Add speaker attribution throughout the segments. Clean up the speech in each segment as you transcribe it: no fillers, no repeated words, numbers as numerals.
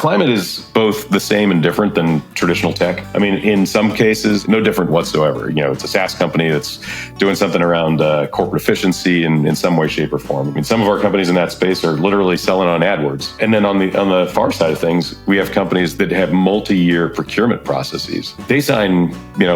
Speaker 1: Climate is both the same and different than traditional tech. I mean, in some cases, no different whatsoever. It's a SaaS company that's doing something around corporate efficiency in some way, shape, or form. I mean, some of our companies in that space are literally selling on AdWords. And then on the far side of things, we have companies that have multi-year procurement processes. They sign,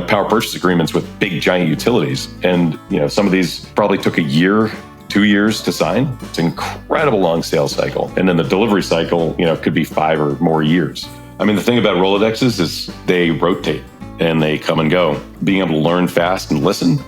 Speaker 1: power purchase agreements with big giant utilities. And, some of these probably took a year, 2 years to sign. It's an incredible long sales cycle. And then the delivery cycle, could be 5 or more years. I mean, the thing about Rolodexes is they rotate and they come and go. Being able to learn fast and listen,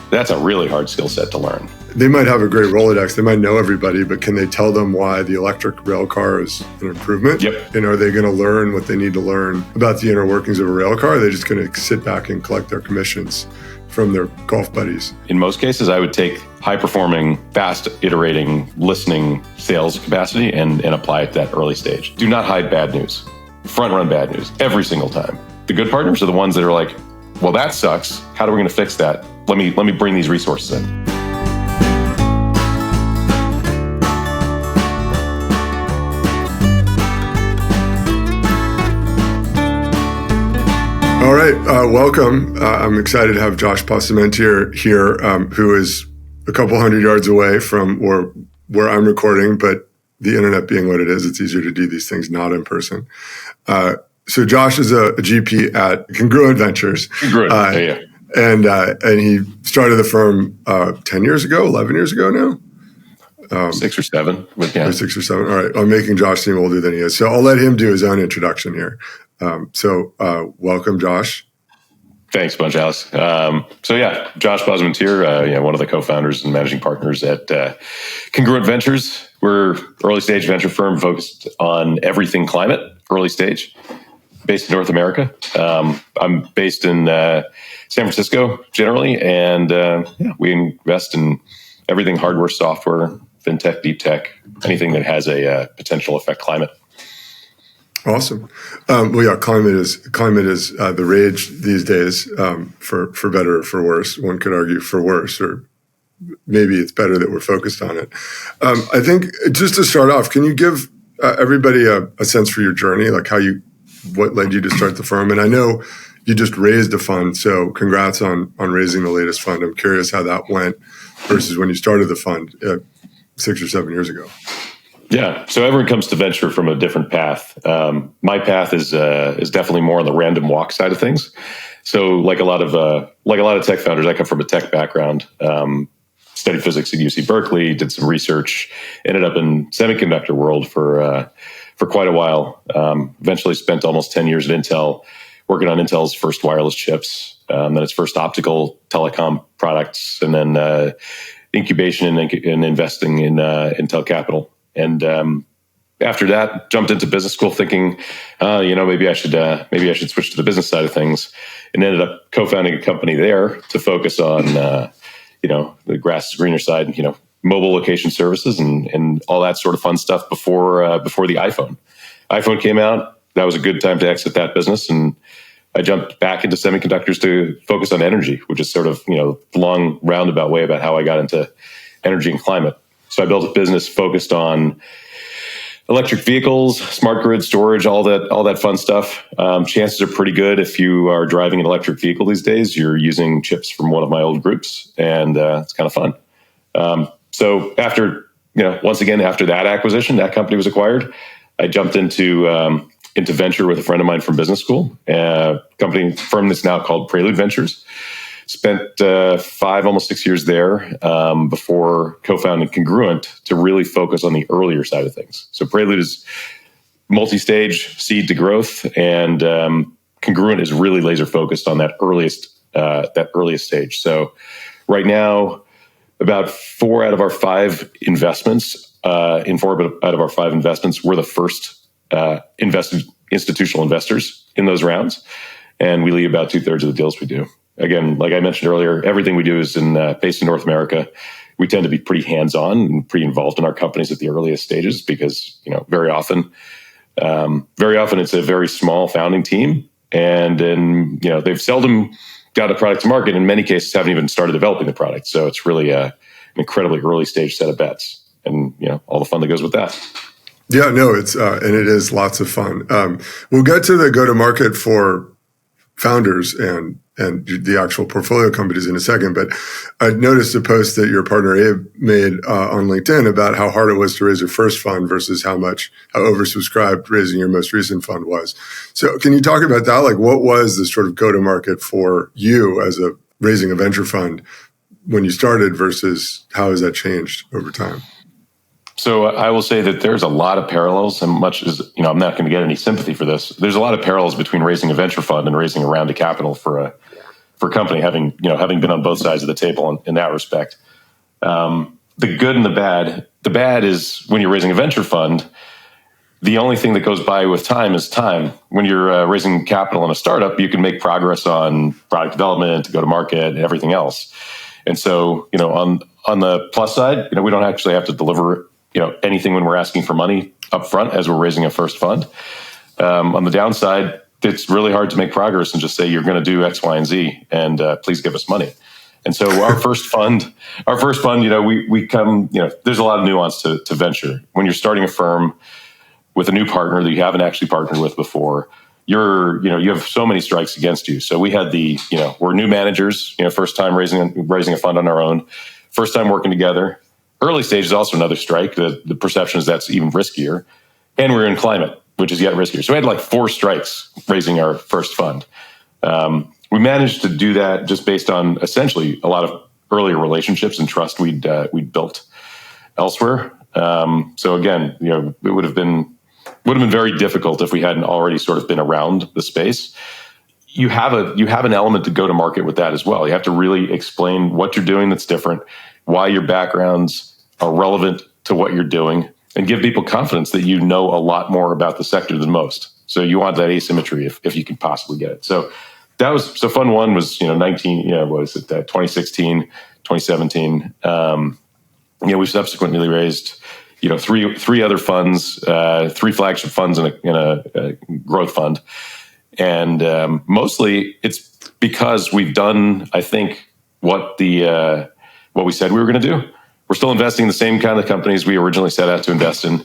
Speaker 1: that's a really hard skill set to learn.
Speaker 2: They might have a great Rolodex. They might know everybody, but can they tell them why the electric rail car is an improvement?
Speaker 1: Yep.
Speaker 2: And are they going to learn what they need to learn about the inner workings of a rail car? Are they just going to sit back and collect their commissions from their golf buddies?
Speaker 1: In most cases, I would take high-performing, fast iterating, listening sales capacity and apply it to that early stage. Do not hide bad news. Front-run bad news every single time. The good partners are the ones that are like, well, that sucks. How are we going to fix that? Let me bring these resources in.
Speaker 2: All right, welcome. I'm excited to have Josh Posamentier here, who is a couple hundred yards away from where I'm recording, but the internet being what it is, it's easier to do these things not in person. So Josh is a GP at Congruent Ventures.
Speaker 1: Congruent, yeah.
Speaker 2: And he started the firm 10 years ago, 11 years ago now?
Speaker 1: 6 or 7. But yeah.
Speaker 2: Or 6 or 7. All right. I'm making Josh seem older than he is. So I'll let him do his own introduction here. Welcome, Josh.
Speaker 1: Thanks a bunch, Alex. Josh Posamentier, one of the co-founders and managing partners at Congruent Ventures. We're early stage venture firm focused on everything climate, early stage, based in North America. I'm based in San Francisco generally, and we invest in everything hardware, software, fintech, deep tech, anything that has a potential affect climate.
Speaker 2: Awesome. Climate is the rage these days, for better or for worse. One could argue for worse, or maybe it's better that we're focused on it. I think just to start off, can you give everybody a sense for your journey, like what led you to start the firm? And I know you just raised a fund, so congrats on raising the latest fund. I'm curious how that went versus when you started the fund 6 or 7 years ago.
Speaker 1: Yeah, so everyone comes to venture from a different path. My path is definitely more on the random walk side of things. So, like a lot of tech founders, I come from a tech background. Studied physics at UC Berkeley, did some research, ended up in semiconductor world for quite a while. Eventually, spent almost 10 years at Intel, working on Intel's first wireless chips, then its first optical telecom products, and then incubation and investing in Intel Capital. And after that, jumped into business school thinking, maybe I should switch to the business side of things, and ended up co-founding a company there to focus on, the grass is greener side, mobile location services and all that sort of fun stuff before the iPhone. iPhone came out. That was a good time to exit that business. And I jumped back into semiconductors to focus on energy, which is sort of, the long roundabout way about how I got into energy and climate. So I built a business focused on electric vehicles, smart grid storage, all that fun stuff. Chances are pretty good if you are driving an electric vehicle these days, you're using chips from one of my old groups, and it's kind of fun. So after that acquisition, that company was acquired, I jumped into venture with a friend of mine from business school, a firm that's now called Prelude Ventures. Spent 5, almost 6 years there before co-founding Congruent to really focus on the earlier side of things. So Prelude is multi-stage, seed to growth, and Congruent is really laser focused on that earliest stage. So right now, about 4 out of our 5 investments, we're the first institutional investors in those rounds, and we lead about 2/3 of the deals we do. Again, like I mentioned earlier, everything we do is based in North America. We tend to be pretty hands-on and pretty involved in our companies at the earliest stages because, very often it's a very small founding team, and then they've seldom got a product to market. In many cases, haven't even started developing the product. So it's really an incredibly early stage set of bets, and all the fun that goes with that.
Speaker 2: Yeah, no, it's and it is lots of fun. We'll get to the go-to-market for founders and the actual portfolio companies in a second, but I noticed a post that your partner Abe made on LinkedIn about how hard it was to raise your first fund versus how oversubscribed raising your most recent fund was. So can you talk about that? Like, what was the sort of go-to-market for you as raising a venture fund when you started versus how has that changed over time?
Speaker 1: So I will say that there's a lot of parallels, and much as, I'm not going to get any sympathy for this. There's a lot of parallels between raising a venture fund and raising a round of capital for a company, having been on both sides of the table in that respect. The good and the bad. The bad is when you're raising a venture fund, the only thing that goes by with time is time. When you're raising capital in a startup, you can make progress on product development, go to market, and everything else. And so, on the plus side, we don't actually have to deliver anything when we're asking for money up front as we're raising a first fund. On the downside, it's really hard to make progress and just say you're going to do X, Y, and Z, and please give us money. And so our first fund, we come, there's a lot of nuance to venture. When you're starting a firm with a new partner that you haven't actually partnered with before, you have so many strikes against you. So we had we're new managers, first time raising a fund on our own, first time working together. Early stage is also another strike. The perception is that's even riskier. And we're in climate, which is yet riskier. So we had like 4 strikes raising our first fund. We managed to do that just based on essentially a lot of earlier relationships and trust we'd built elsewhere. So again, it would have been very difficult if we hadn't already sort of been around the space. You have an element to go to market with that as well. You have to really explain what you're doing that's different, why your backgrounds are relevant to what you're doing, and give people confidence that you know a lot more about the sector than most. So you want that asymmetry if you can possibly get it. So fund one was 2016, 2017. We've subsequently raised three other funds, 3 flagship funds and a growth fund. And mostly it's because we've done, I think, what we said we were going to do. We're still investing in the same kind of companies we originally set out to invest in.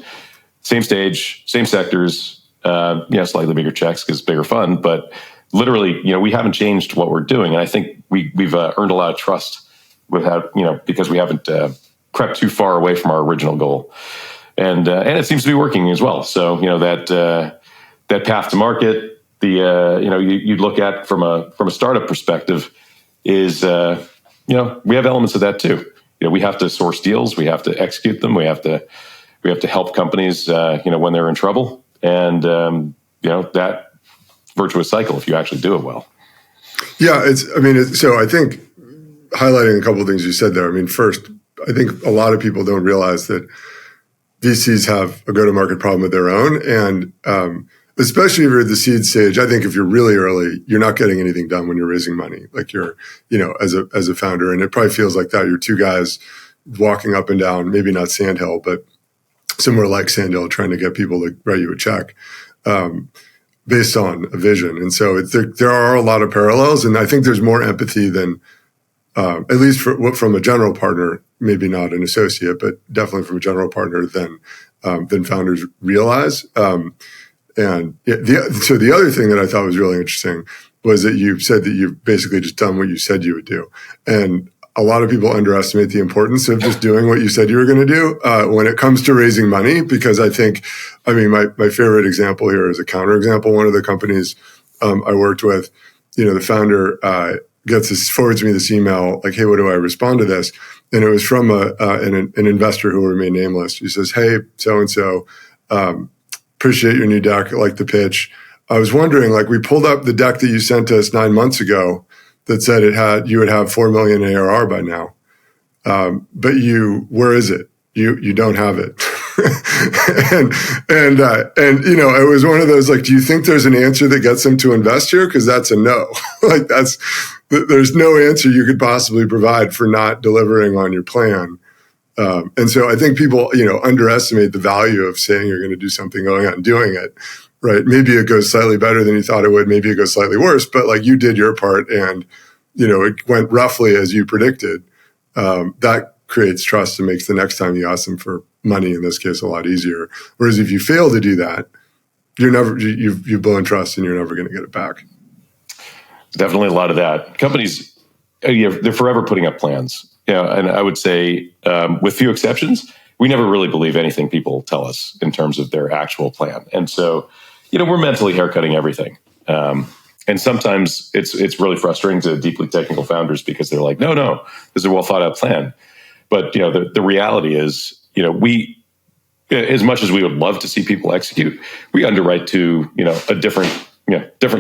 Speaker 1: Same stage, same sectors, slightly bigger checks because it's bigger fund. But literally, we haven't changed what we're doing. And I think we've earned a lot of trust because we haven't crept too far away from our original goal. And it seems to be working as well. So, that path to market, you look at from a startup perspective is, we have elements of that too. We have to source deals, we have to execute them, we have to help companies, when they're in trouble, and that virtuous cycle if you actually do it well.
Speaker 2: Yeah, so I think highlighting a couple of things you said there. First, I think a lot of people don't realize that VCs have a go-to-market problem of their own, and especially if you're at the seed stage. I think if you're really early, you're not getting anything done when you're raising money. Like you're, as a founder, and it probably feels like that. You're 2 guys walking up and down, maybe not Sandhill, but somewhere like Sandhill, trying to get people to write you a check based on a vision. And so there are a lot of parallels, and I think there's more empathy than, at least from a general partner, maybe not an associate, but definitely from a general partner than founders realize. So the other thing that I thought was really interesting was that you said that you've basically just done what you said you would do. And a lot of people underestimate the importance of just doing what you said you were going to do when it comes to raising money, because I think, my favorite example here is a counterexample. One of the companies I worked with, the founder forwards me this email like, hey, what do I respond to this? And it was from an investor who will remain nameless. He says, hey, so-and-so, appreciate your new deck. I like the pitch. I was wondering, we pulled up the deck that you sent us 9 months ago that said you would have 4 million ARR by now. But where is it? You don't have it. and it was one of those, do you think there's an answer that gets them to invest here? Because that's a no. There's no answer you could possibly provide for not delivering on your plan. And so I think people, underestimate the value of saying you're going to do something, going out and doing it, right? Maybe it goes slightly better than you thought it would. Maybe it goes slightly worse, but you did your part and, it went roughly as you predicted. That creates trust and makes the next time you ask them for money, in this case, a lot easier. Whereas if you fail to do that, you've blown trust and you're never going to get it back.
Speaker 1: Definitely a lot of that. Companies, they're forever putting up plans. And I would say, with few exceptions, we never really believe anything people tell us in terms of their actual plan. And so, we're mentally haircutting everything. And sometimes it's really frustrating to deeply technical founders because they're like, no, this is a well thought out plan. But the reality is, we, as much as we would love to see people execute, we underwrite to a different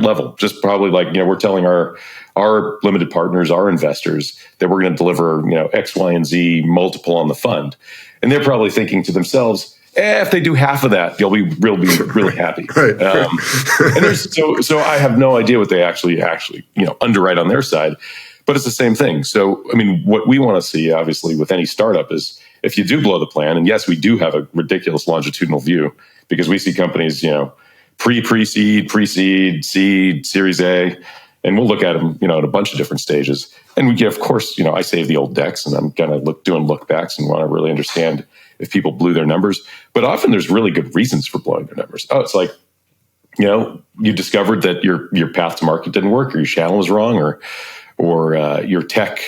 Speaker 1: level. Just probably like we're telling our limited partners, our investors, that we're going to deliver X, Y, and Z multiple on the fund, and they're probably thinking to themselves, if they do half of that, they'll be really happy.
Speaker 2: Right.
Speaker 1: And so I have no idea what they actually underwrite on their side, but it's the same thing. So I mean, what we want to see, obviously, with any startup is if you do blow the plan, and yes, we do have a ridiculous longitudinal view because we see companies, pre-seed, seed, Series A, and we'll look at them, at a bunch of different stages. And we get, of course, I save the old decks, and I'm kind of doing look backs and want to really understand if people blew their numbers. But often there's really good reasons for blowing their numbers. Oh, it's like, you discovered that your path to market didn't work, or your channel was wrong, or your tech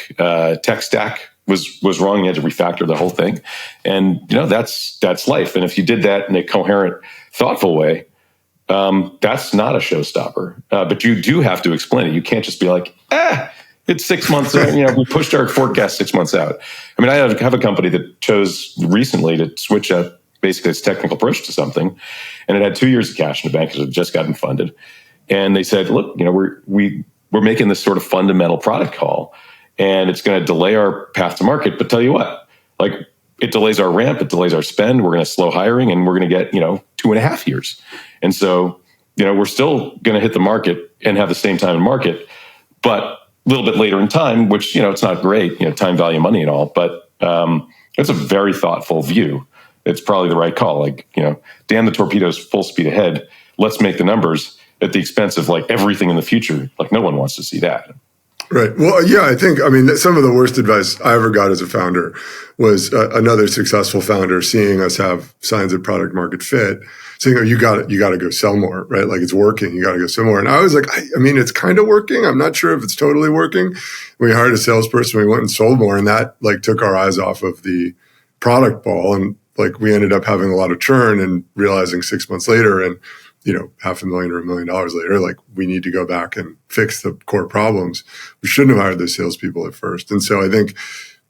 Speaker 1: stack was wrong. You had to refactor the whole thing, and that's life. And if you did that in a coherent, thoughtful way, that's not a showstopper. But you do have to explain it. You can't just be like, it's 6 months. We pushed our forecast 6 months out. I mean, I have a company that chose recently to switch up basically its technical approach to something, and it had 2 years of cash in the bank because it had just gotten funded. And they said, look, we're making this sort of fundamental product call, and it's going to delay our path to market. But tell you what, like, it delays our ramp, it delays our spend. We're going to slow hiring, and we're going to get 2.5 years. And so we're still going to hit the market and have the same time in market, but a little bit later in time, which it's not great, time, value, money, and all. But it's a very thoughtful view. It's probably the right call. Like damn the torpedoes, full speed ahead. Let's make the numbers at the expense of like everything in the future. Like no one wants to see that.
Speaker 2: Right. Well, yeah, I think, some of the worst advice I ever got as a founder was another successful founder seeing us have signs of product market fit, saying, oh, you got to go sell more, right? Like it's working. You got to go sell more. And I was like, it's kind of working. I'm not sure if it's totally working. We hired a salesperson. We went and sold more, and that like took our eyes off of the product ball. And like we ended up having a lot of churn and realizing 6 months later, and $500,000 or $1 million later, like we need to go back and fix the core problems. We shouldn't have hired those salespeople at first. And so I think,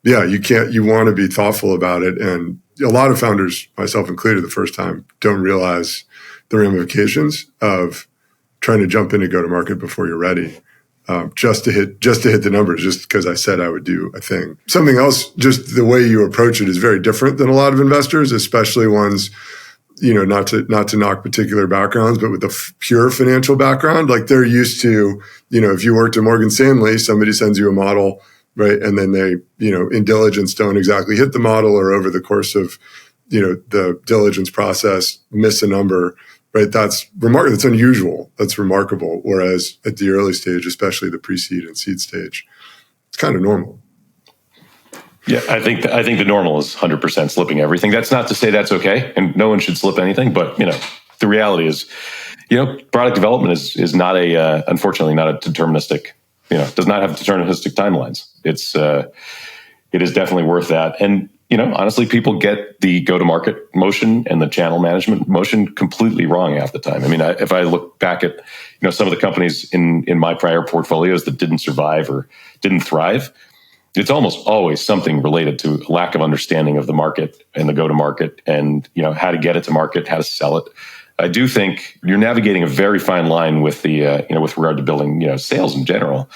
Speaker 2: you want to be thoughtful about it. And a lot of founders, myself included, the first time don't realize the ramifications of trying to jump in and go to market before you're ready, just to hit the numbers, just because I said I would do a thing. Something else, just the way you approach it is very different than a lot of investors, especially ones, not to knock particular backgrounds, but with a pure financial background, like they're used to, if you worked at Morgan Stanley, somebody sends you a model, right? And then they, in diligence don't exactly hit the model, or over the course of, the diligence process, miss a number, right? That's remarkable. That's unusual. That's remarkable. Whereas at the early stage, especially the pre-seed and seed stage, it's kind of normal.
Speaker 1: Yeah, I think the normal is 100% slipping everything. That's not to say that's okay, and no one should slip anything. But the reality is, product development is not unfortunately not a deterministic. Does not have deterministic timelines. It is definitely worth that. And honestly, people get the go-to-market motion and the channel management motion completely wrong half the time. I mean, if I look back at some of the companies in my prior portfolios that didn't survive or didn't thrive, it's almost always something related to a lack of understanding of the market and the go-to-market, and how to get it to market, how to sell it. I do think you're navigating a very fine line with the with regard to building sales in general.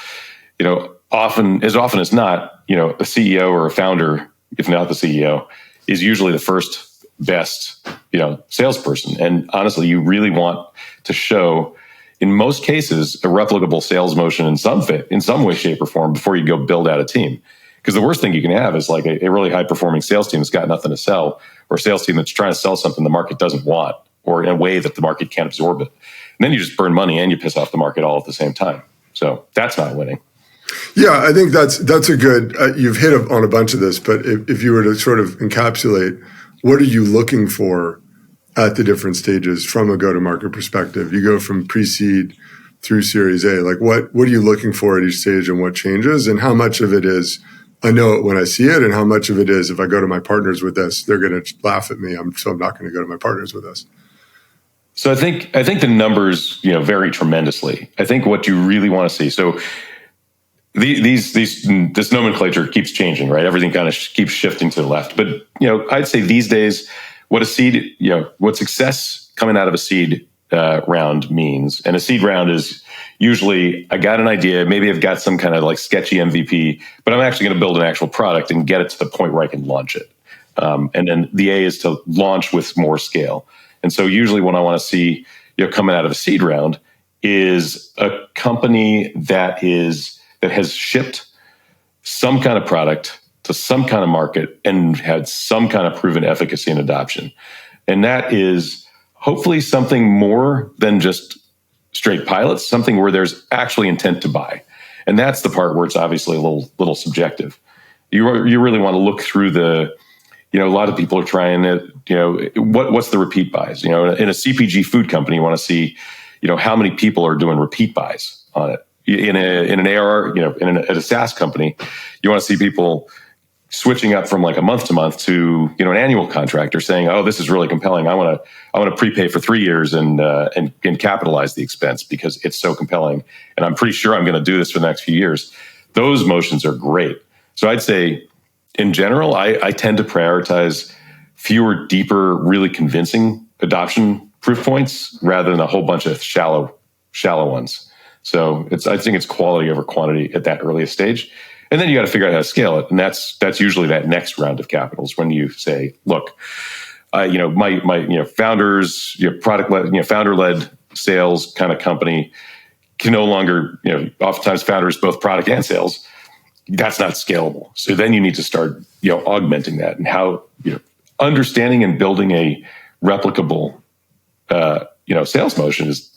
Speaker 1: Often as not, a CEO or a founder, if not the CEO, is usually the first best salesperson. And honestly, you really want to show, in most cases, a replicable sales motion in some way, shape, or form before you go build out a team. Because the worst thing you can have is like a really high-performing sales team that's got nothing to sell, or a sales team that's trying to sell something the market doesn't want, or in a way that the market can't absorb it. And then you just burn money and you piss off the market all at the same time. So that's not winning.
Speaker 2: Yeah, I think that's a good. You've hit on a bunch of this, but if you were to sort of encapsulate, what are you looking for at the different stages from a go-to-market perspective? You go from pre-seed through Series A. Like, what are you looking for at each stage, and what changes, and how much of it is I know it when I see it, and how much of it is if I go to my partners with this, they're going to laugh at me. So I'm not going to go to my partners with this.
Speaker 1: So I think the numbers, vary tremendously. I think what you really want to see. So this nomenclature keeps changing, right? Everything kind of keeps shifting to the left. But I'd say these days, what success coming out of a seed round means, and a seed round is usually I got an idea, maybe I've got some kind of like sketchy MVP, but I'm actually going to build an actual product and get it to the point where I can launch it. And then the A is to launch with more scale. And so usually what I want to see, coming out of a seed round is a company that has shipped some kind of product to some kind of market and had some kind of proven efficacy and adoption. And that is hopefully something more than just straight pilots, something where there's actually intent to buy. And that's the part where it's obviously a little subjective. You really want to look through a lot of people are trying to, what's the repeat buys? In a CPG food company, you want to see, how many people are doing repeat buys on it. In an ARR, at a SaaS company, you want to see people switching up from like a month to month to, an annual contract, or saying, oh, this is really compelling. I want to prepay for 3 years and capitalize the expense because it's so compelling. And I'm pretty sure I'm going to do this for the next few years. Those motions are great. So I'd say, in general, I tend to prioritize fewer, deeper, really convincing adoption proof points rather than a whole bunch of shallow ones. So I think it's quality over quantity at that earliest stage. And then you got to figure out how to scale it. And that's usually that next round of capitals when you say, look, my founders, product-led, founder-led sales kind of company can no longer, oftentimes founders, both product and sales, that's not scalable. So then you need to start, augmenting that, and how, understanding and building a replicable, sales motion is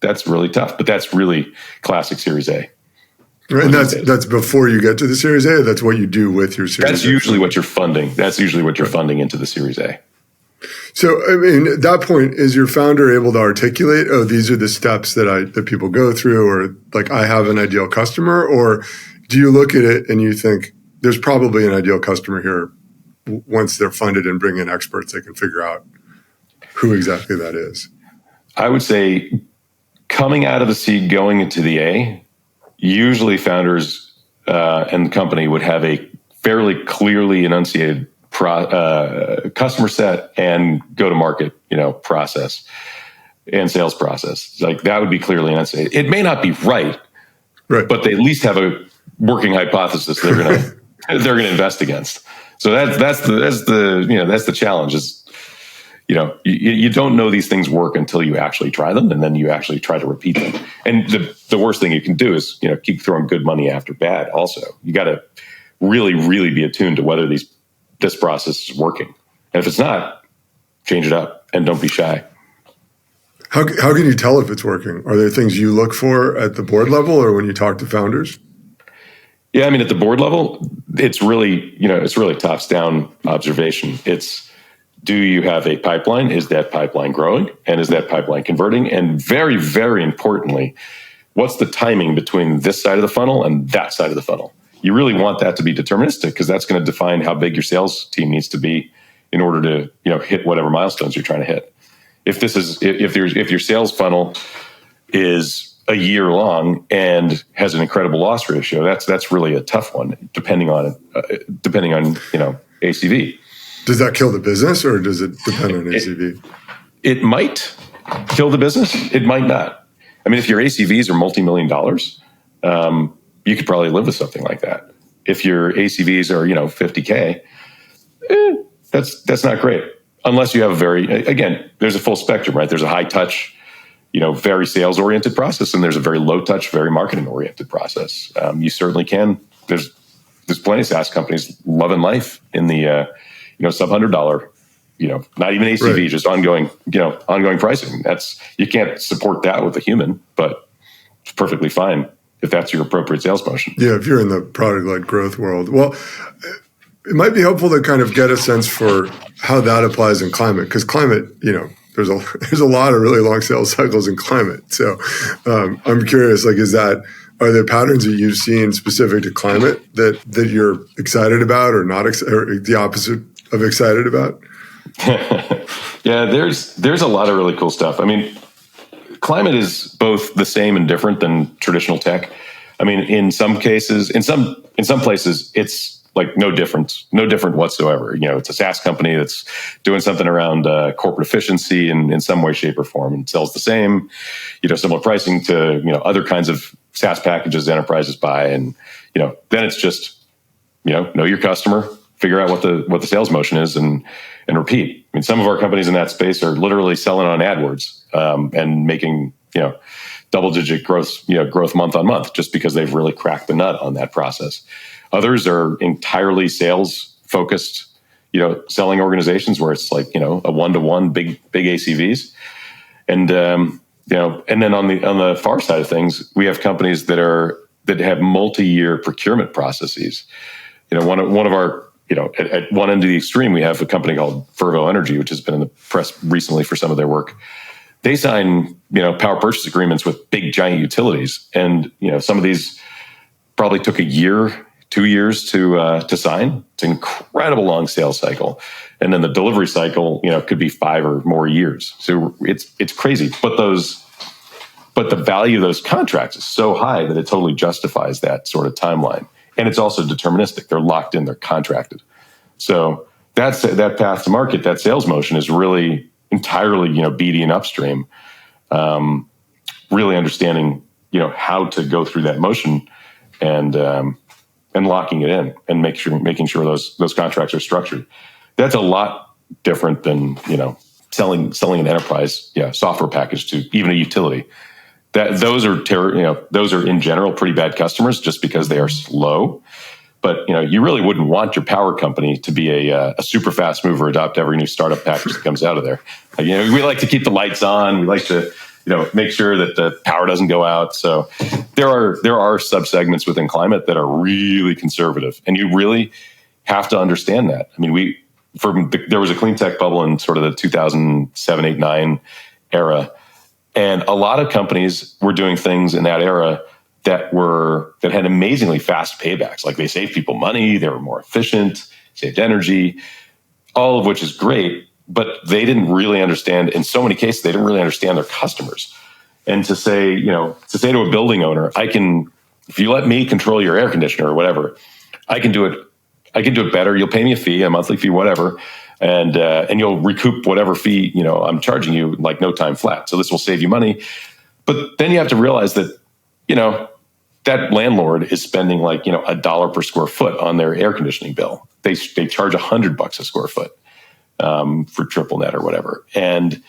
Speaker 1: that's really tough. But that's really classic Series A.
Speaker 2: Right, and that's before you get to the Series A. Or that's what you do with your Series A.
Speaker 1: That's usually what you're funding. That's usually what you're funding into the Series A.
Speaker 2: So, at that point, is your founder able to articulate, oh, these are the steps that people go through, or like I have an ideal customer, or do you look at it and you think there's probably an ideal customer here? Once they're funded and bring in experts, they can figure out who exactly that is.
Speaker 1: I would say coming out of the seed, going into the A, usually founders and the company would have a fairly clearly enunciated customer set and go-to-market, process and sales process. Like that would be clearly enunciated. It may not be right, but they at least have a working hypothesis they're gonna invest against. So that's the challenge. Is you don't know these things work until you actually try them, and then you actually try to repeat them. And the worst thing you can do is keep throwing good money after bad. Also, you got to really, really be attuned to whether this process is working. And if it's not, change it up and don't be shy.
Speaker 2: How can you tell if it's working? Are there things you look for at the board level or when you talk to founders?
Speaker 1: Yeah, at the board level, it's really tops down observation. It's, do you have a pipeline? Is that pipeline growing? And is that pipeline converting? And very, very importantly, what's the timing between this side of the funnel and that side of the funnel? You really want that to be deterministic, because that's going to define how big your sales team needs to be in order to hit whatever milestones you're trying to hit. If your sales funnel is a year long and has an incredible loss ratio, that's really a tough one, depending on ACV.
Speaker 2: Does that kill the business, or does it depend on ACV?
Speaker 1: It might kill the business. It might not. If your ACVs are multi-million dollars, you could probably live with something like that. If your ACVs are, $50K, that's not great. Unless you have there's a full spectrum, right? There's a high touch, very sales oriented process, and there's a very low touch, very marketing oriented process. You certainly can. There's plenty of SaaS companies loving life in the, sub $100, not even ACV, right. Just ongoing pricing. You can't support that with a human, but it's perfectly fine if that's your appropriate sales motion.
Speaker 2: Yeah, if you're in the product-led growth world. Well, it might be helpful to kind of get a sense for how that applies in climate, because climate, there's a lot of really long sales cycles in climate. So I'm curious, are there patterns that you've seen specific to climate that you're excited about or not, or the opposite of excited about?
Speaker 1: Yeah, there's a lot of really cool stuff. I mean, climate is both the same and different than traditional tech. I mean, in some cases, in some places, it's like no different whatsoever. It's a SaaS company that's doing something around corporate efficiency in some way, shape, or form, and sells the same, similar pricing to other kinds of SaaS packages enterprises buy, and then it's just know your customer, figure out what the sales motion is, and repeat. I mean, some of our companies in that space are literally selling on AdWords and making double-digit growth month on month, just because they've really cracked the nut on that process. Others are entirely sales-focused, selling organizations where it's like a one-to-one big ACVs, and and then on the far side of things, we have companies that have multi-year procurement processes. One of our at one end of the extreme, we have a company called Fervo Energy, which has been in the press recently for some of their work. They sign power purchase agreements with big giant utilities, and some of these probably took a year, 2 years to sign. It's an incredible long sales cycle, and then the delivery cycle could be 5 or more years. So it's crazy, but the value of those contracts is so high that it totally justifies that sort of timeline, and it's also deterministic. They're locked in, they're contracted. So that path to market, that sales motion is really entirely BD and upstream, really understanding how to go through that motion and locking it in and making sure those contracts are structured. That's a lot different than selling an enterprise software package to even a utility. Those are in general pretty bad customers just because they are slow. But you really wouldn't want your power company to be a super fast mover, adopt every new startup package that comes out of there. We like to keep the lights on. We like to make sure that the power doesn't go out. So there are subsegments within climate that are really conservative, and you really have to understand that. I mean, there was a clean tech bubble in sort of the 2007, 8, 9 era, and a lot of companies were doing things in that era that had amazingly fast paybacks. Like, they saved people money, they were more efficient, saved energy, all of which is great. But they didn't really understand, in so many cases, they didn't really understand their customers. And to say to a building owner, if you let me control your air conditioner or whatever, I can do it better. You'll pay me a fee, a monthly fee, whatever, and you'll recoup whatever fee I'm charging you, like no time flat. So this will save you money. But then you have to realize that that landlord is spending like $1 per square foot on their air conditioning bill. They charge $100 a square foot for triple net or whatever, and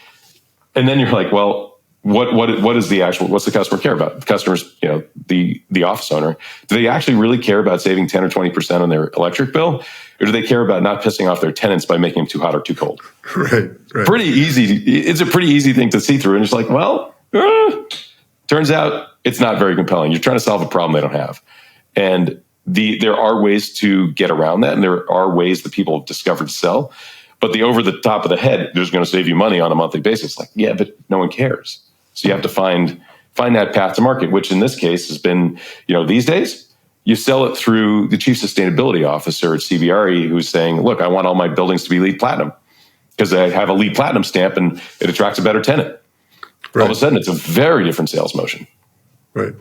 Speaker 1: then you're like, well, what's the customer care about? The customers, the office owner, do they actually really care about saving 10 or 20% on their electric bill, or do they care about not pissing off their tenants by making them too hot or too cold?
Speaker 2: Right.
Speaker 1: Pretty easy. It's a pretty easy thing to see through, and it's like, well, turns out it's not very compelling. You're trying to solve a problem they don't have, and there are ways to get around that, and there are ways that people have discovered to sell. But the over the top of the head, there's going to save you money on a monthly basis. Like, yeah, but no one cares. So you have to find that path to market, which in this case has been, these days, you sell it through the chief sustainability officer at CBRE, who's saying, look, I want all my buildings to be LEED Platinum because I have a LEED Platinum stamp and it attracts a better tenant. Right. All of a sudden, it's a very different sales motion.
Speaker 2: Right.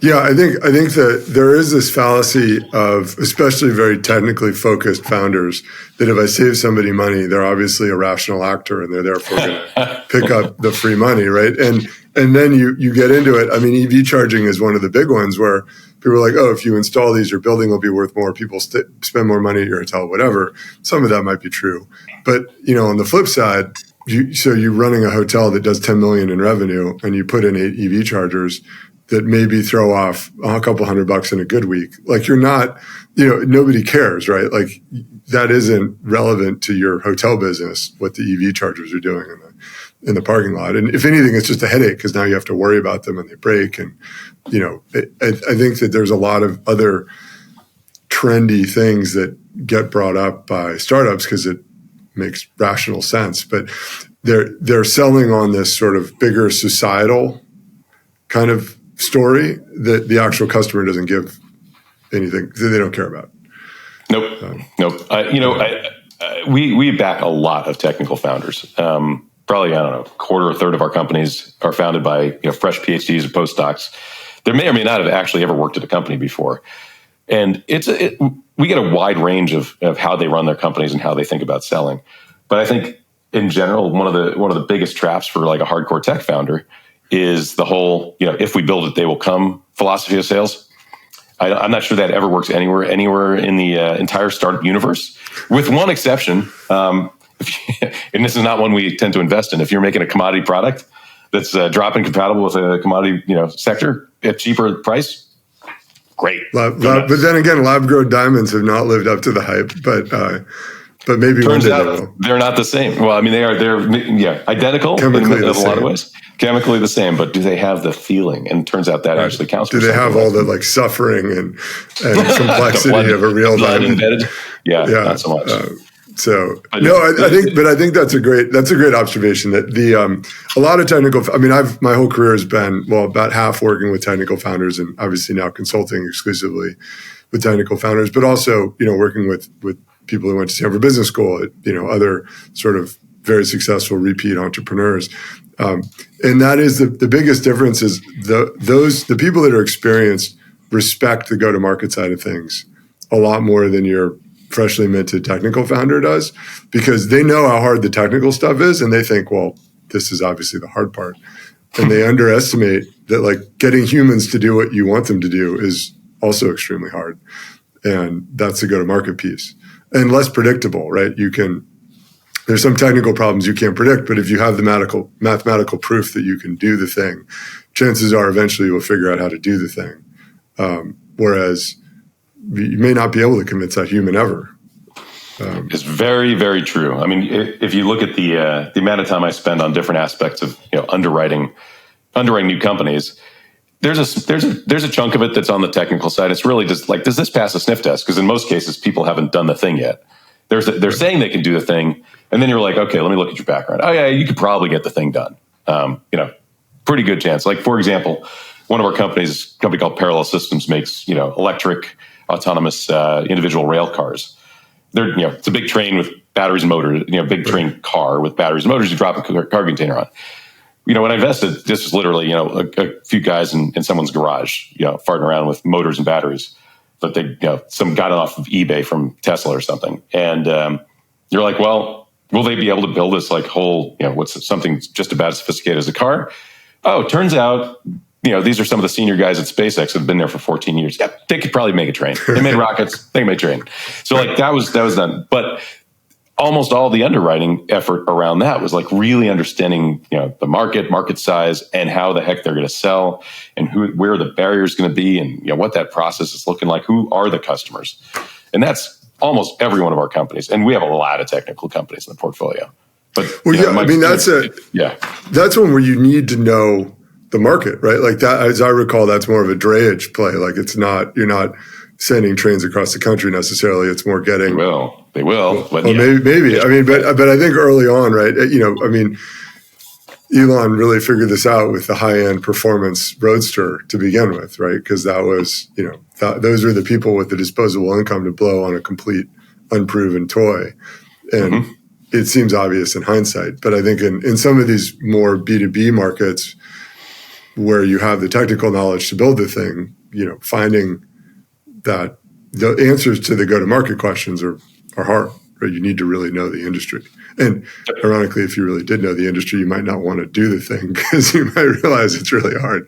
Speaker 2: Yeah, I think that there is this fallacy of, especially very technically focused founders, that if I save somebody money, they're obviously a rational actor and they're therefore going to pick up the free money, right? And then you get into it. I mean, EV charging is one of the big ones where people are like, oh, if you install these, your building will be worth more. People spend more money at your hotel, whatever. Some of that might be true, but on the flip side, you're running a hotel that does $10 million in revenue, and you put in 8 EV chargers that maybe throw off a couple $100 in a good week. Like, you're not, nobody cares, right? Like, that isn't relevant to your hotel business, what the EV chargers are doing. in the parking lot. And if anything, it's just a headache because now you have to worry about them and they break. And, I think that there's a lot of other trendy things that get brought up by startups because it makes rational sense. But they're selling on this sort of bigger societal kind of story that the actual customer doesn't give anything that they don't care about.
Speaker 1: Nope. We back a lot of technical founders. Probably, I don't know, a quarter or third of our companies are founded by fresh PhDs or postdocs. They may or may not have actually ever worked at a company before. And we get a wide range of how they run their companies and how they think about selling. But I think in general, one of the biggest traps for like a hardcore tech founder is the whole, if we build it, they will come philosophy of sales. I'm not sure that ever works anywhere in the entire startup universe, with one exception. And this is not one we tend to invest in. If you're making a commodity product that's drop-in compatible with a commodity sector at cheaper price, great.
Speaker 2: But then again, lab-grown diamonds have not lived up to the hype. But maybe
Speaker 1: turns out they're not the same. Well, I mean, they're identical in a lot of ways. Chemically the same, but do they have the feeling? And it turns out that actually counts.
Speaker 2: Do they have all the like suffering and complexity of a real diamond?
Speaker 1: Embedded? Yeah, not so much.
Speaker 2: I think that's a great observation. That a lot of technical. I mean, my whole career has been about half working with technical founders, and obviously now consulting exclusively with technical founders, but also working with people who went to Stanford Business School, other sort of very successful repeat entrepreneurs. And that is the biggest difference is the people that are experienced respect the go-to-market side of things a lot more than your freshly minted technical founder does, because they know how hard the technical stuff is and they think, well, this is obviously the hard part. And they underestimate that like getting humans to do what you want them to do is also extremely hard. And that's the go-to-market piece. And less predictable, right? There's some technical problems you can't predict, but if you have the mathematical proof that you can do the thing, chances are eventually you will figure out how to do the thing. Whereas you may not be able to convince that human ever.
Speaker 1: It's very, very true. I mean, if you look at the amount of time I spend on different aspects of underwriting new companies, there's a chunk of it that's on the technical side. It's really just like, does this pass a sniff test? Because in most cases, people haven't done the thing yet. They're saying they can do the thing, and then you're like, okay, let me look at your background. Oh yeah, you could probably get the thing done. Pretty good chance. Like for example, one of our companies, a company called Parallel Systems, makes electric autonomous individual rail cars. They're it's a big train with batteries and motors. Big train car with batteries and motors. You drop a car container on. When I invested, this was literally a few guys in someone's garage, farting around with motors and batteries. But they, some got it off of eBay from Tesla or something. And you're like, well, will they be able to build this like whole, what's something just about as sophisticated as a car? Oh, it turns out, these are some of the senior guys at SpaceX that have been there for 14 years. Yeah, they could probably make a train. They made rockets. They can make a train. So like that was done. But almost all the underwriting effort around that was like really understanding, the market size, and how the heck they're going to sell, and where the barriers going to be, and what that process is looking like. Who are the customers? And that's almost every one of our companies, and we have a lot of technical companies in the portfolio. But
Speaker 2: that's one where you need to know the market, right? Like that, as I recall, that's more of a drayage play. Like you're not sending trains across the country necessarily. It's more getting.
Speaker 1: They will. But
Speaker 2: maybe. Yeah. I mean, but I think early on, right? Elon really figured this out with the high-end performance Roadster to begin with, right? Because that was, those were the people with the disposable income to blow on a complete unproven toy. And it seems obvious in hindsight. But I think in some of these more B2B markets where you have the technical knowledge to build the thing, finding that the answers to the go-to-market questions are hard, right? You need to really know the industry. And ironically, if you really did know the industry, you might not want to do the thing because you might realize it's really hard.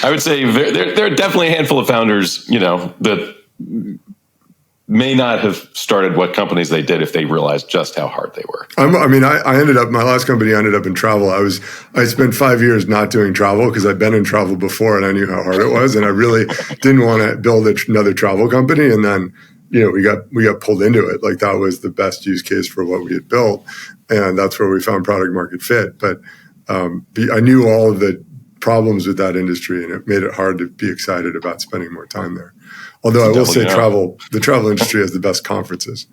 Speaker 1: I would say there are definitely a handful of founders, that may not have started what companies they did if they realized just how hard they were.
Speaker 2: I ended up, my last company ended up in travel. I spent 5 years not doing travel because I'd been in travel before and I knew how hard it was. And I really didn't want to build another travel company. And then, we got pulled into it. Like that was the best use case for what we had built, and that's where we found product market fit. But I knew all of the problems with that industry, and it made it hard to be excited about spending more time there. Although I will say, the travel industry has the best conferences.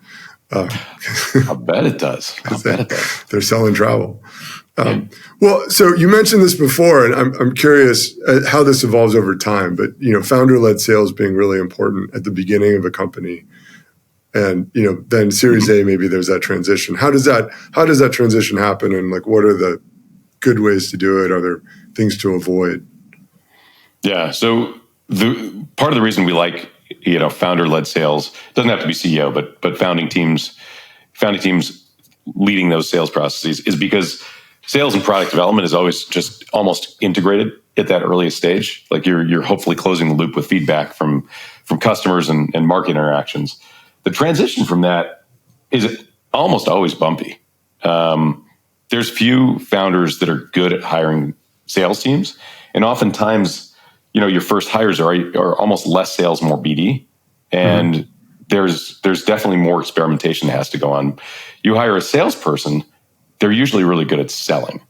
Speaker 1: I bet it does.
Speaker 2: They're selling travel. Well, so you mentioned this before, and I'm curious how this evolves over time. But founder-led sales being really important at the beginning of a company, and then Series A, maybe there's that transition. How does that transition happen, and like what are the good ways to do it? Are there things to avoid?
Speaker 1: Yeah. So the part of the reason we like founder-led sales, doesn't have to be CEO, but founding teams leading those sales processes, is because sales and product development is always just almost integrated at that earliest stage. Like you're hopefully closing the loop with feedback from customers and market interactions. The transition from that is almost always bumpy. There's few founders that are good at hiring sales teams, and oftentimes, your first hires are almost less sales, more BD, and there's definitely more experimentation that has to go on. You hire a salesperson, they're usually really good at selling.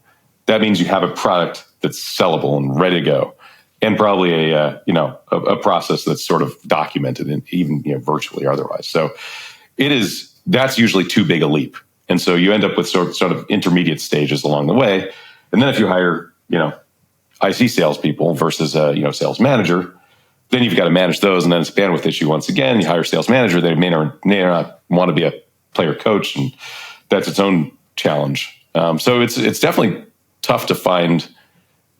Speaker 1: That means you have a product that's sellable and ready to go, and probably a process that's sort of documented, and even virtually or otherwise. So that's usually too big a leap, and so you end up with sort of intermediate stages along the way. And then if you hire IC salespeople versus a sales manager, then you've got to manage those, and then it's a bandwidth issue once again. You hire a sales manager, they may not want to be a player coach, and that's its own challenge. So it's definitely tough to find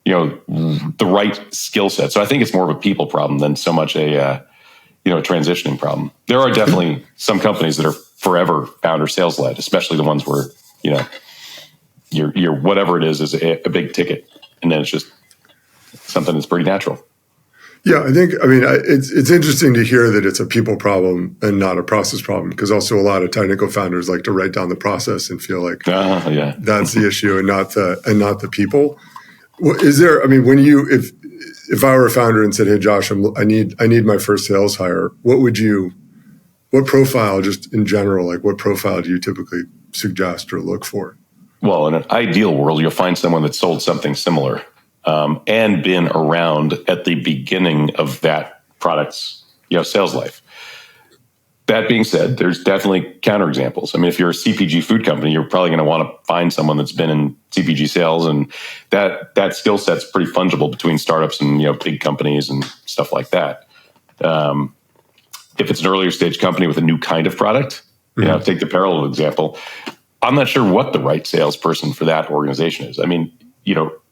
Speaker 1: the right skill set. So I think it's more of a people problem than so much a transitioning problem. There are definitely some companies that are forever founder sales led, especially the ones where your whatever it is a big ticket, and then it's just something that's pretty natural.
Speaker 2: Yeah, it's interesting to hear that it's a people problem and not a process problem, because also a lot of technical founders like to write down the process and feel like that's the issue and not the people. Is there? If I were a founder and said, "Hey, Josh, I need my first sales hire," what profile, just in general, like what profile do you typically suggest or look for?
Speaker 1: Well, in an ideal world, you'll find someone that sold something similar. And been around at the beginning of that product's sales life. That being said, there's definitely counterexamples. If you're a CPG food company, you're probably going to want to find someone that's been in CPG sales, and that skill set's pretty fungible between startups and big companies and stuff like that. If it's an earlier stage company with a new kind of product, take the parallel example. I'm not sure what the right salesperson for that organization is.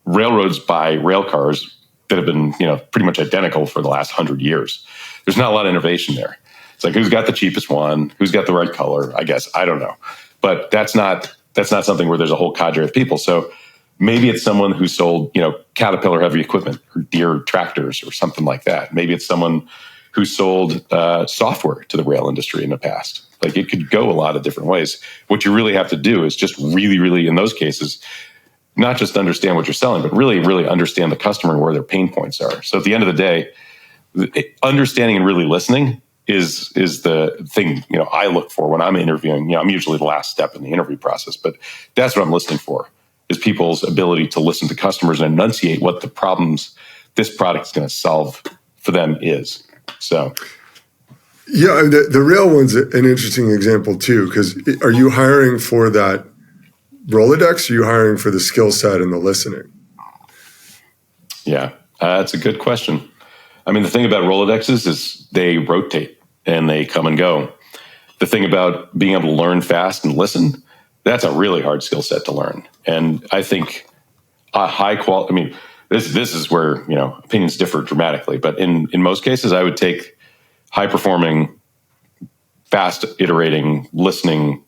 Speaker 1: Railroads buy rail cars that have been, pretty much identical for the last 100 years. There's not a lot of innovation there. It's like, who's got the cheapest one? Who's got the right color? I guess, I don't know. But that's not something where there's a whole cadre of people. So maybe it's someone who sold, Caterpillar heavy equipment or Deere tractors or something like that. Maybe it's someone who sold software to the rail industry in the past. Like, it could go a lot of different ways. What you really have to do is just really, really, in those cases, not just understand what you're selling, but really, really understand the customer and where their pain points are. So at the end of the day, understanding and really listening is the thing, I look for when I'm interviewing. I'm usually the last step in the interview process, but that's what I'm listening for, is people's ability to listen to customers and enunciate what the problems this product is going to solve for them is. So.
Speaker 2: Yeah, the rail one's an interesting example too, because are you hiring for that Rolodex, or are you hiring for the skill set and the listening?
Speaker 1: Yeah, that's a good question. The thing about Rolodexes is they rotate and they come and go. The thing about being able to learn fast and listen, that's a really hard skill set to learn. And I think a high quality, this is where, opinions differ dramatically, but in most cases, I would take high performing, fast iterating, listening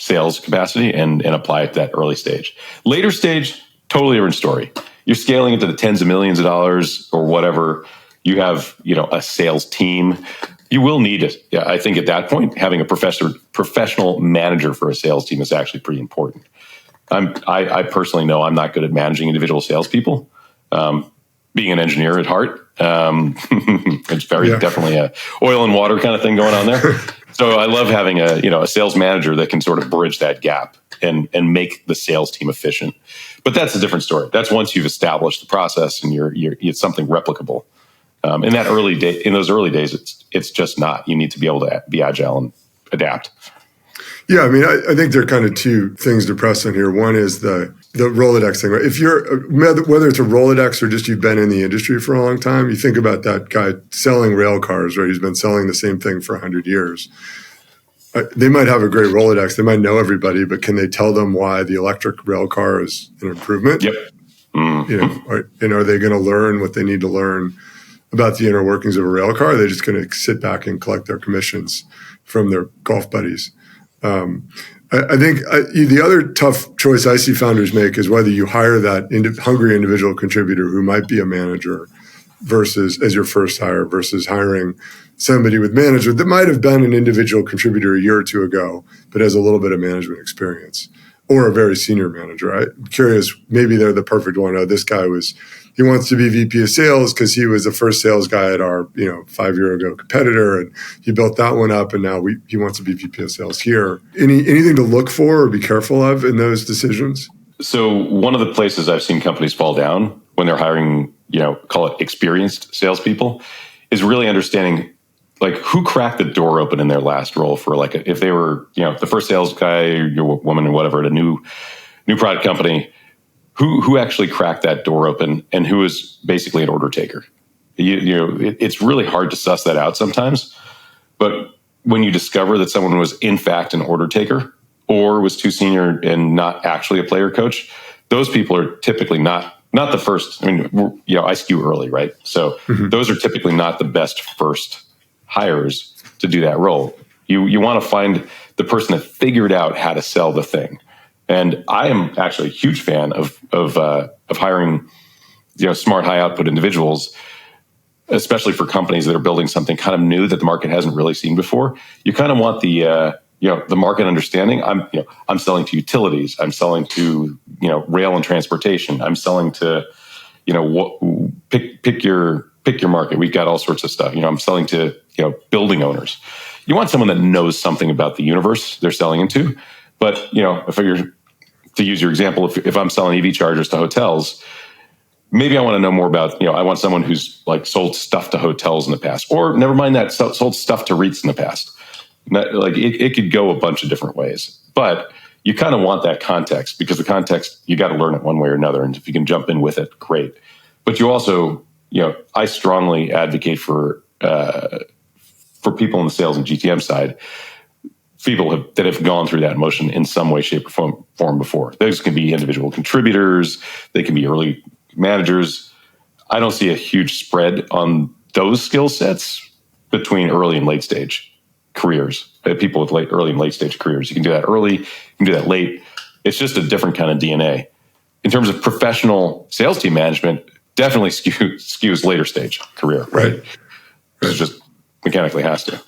Speaker 1: sales capacity and apply it to that early stage. Later stage, totally different story. You're scaling into the tens of millions of dollars or whatever. You have, a sales team. You will need it. Yeah, I think at that point, having a professional manager for a sales team is actually pretty important. I personally know I'm not good at managing individual salespeople. Being an engineer at heart, it's very definitely a oil and water kind of thing going on there. So I love having a sales manager that can sort of bridge that gap and make the sales team efficient. But that's a different story. That's once you've established the process and it's something replicable. In those early days, it's just not. You need to be able to be agile and adapt.
Speaker 2: Yeah, I mean, I think there are kind of two things to press on here. One is the Rolodex thing. Right? If you're, whether it's a Rolodex or just you've been in the industry for a long time, you think about that guy selling rail cars, right? He's been selling the same thing for 100 years. They might have a great Rolodex. They might know everybody, but can they tell them why the electric rail car is an improvement?
Speaker 1: Yep. Mm-hmm.
Speaker 2: And are they going to learn what they need to learn about the inner workings of a rail car? Are they just going to sit back and collect their commissions from their golf buddies? I think the other tough choice I see founders make is whether you hire that hungry individual contributor who might be a manager versus as your first hire versus hiring somebody with management that might have been an individual contributor a year or two ago, but has a little bit of management experience, or a very senior manager. I'm curious, maybe they're the perfect one. Oh, this guy he wants to be VP of sales because he was the first sales guy at our 5-year ago competitor, and he built that one up, and now he wants to be VP of sales here. Anything to look for or be careful of in those decisions?
Speaker 1: So one of the places I've seen companies fall down when they're hiring, call it experienced salespeople, is really understanding like who cracked the door open in their last role for if they were, the first sales guy or woman or whatever at a new product company, who actually cracked that door open and who is basically an order taker. It's really hard to suss that out sometimes, but when you discover that someone was in fact an order taker or was too senior and not actually a player coach, those people are typically not the first. I mean, I skew early, right? So those are typically not the best first hires to do that role. You want to find the person that figured out how to sell the thing. And I am actually a huge fan of hiring, smart, high output individuals, especially for companies that are building something kind of new that the market hasn't really seen before. You kind of want the market understanding. I'm selling to utilities. I'm selling to rail and transportation. I'm selling to pick your market. We've got all sorts of stuff. I'm selling to building owners. You want someone that knows something about the universe they're selling into. But if you're, to use your example, if I'm selling EV chargers to hotels, maybe I want to know more about, I want someone who's sold stuff to hotels in the past, or never mind that, sold stuff to REITs in the past. It could go a bunch of different ways, but you kind of want that context, because the context, you got to learn it one way or another. And if you can jump in with it, great. But you also, I strongly advocate for people on the sales and GTM side, people that have gone through that motion in some way, shape, or form before. Those can be individual contributors. They can be early managers. I don't see a huge spread on those skill sets between early and late stage careers. People with early and late stage careers. You can do that early. You can do that late. It's just a different kind of DNA. In terms of professional sales team management, definitely skews later stage career. Right. It just mechanically has to.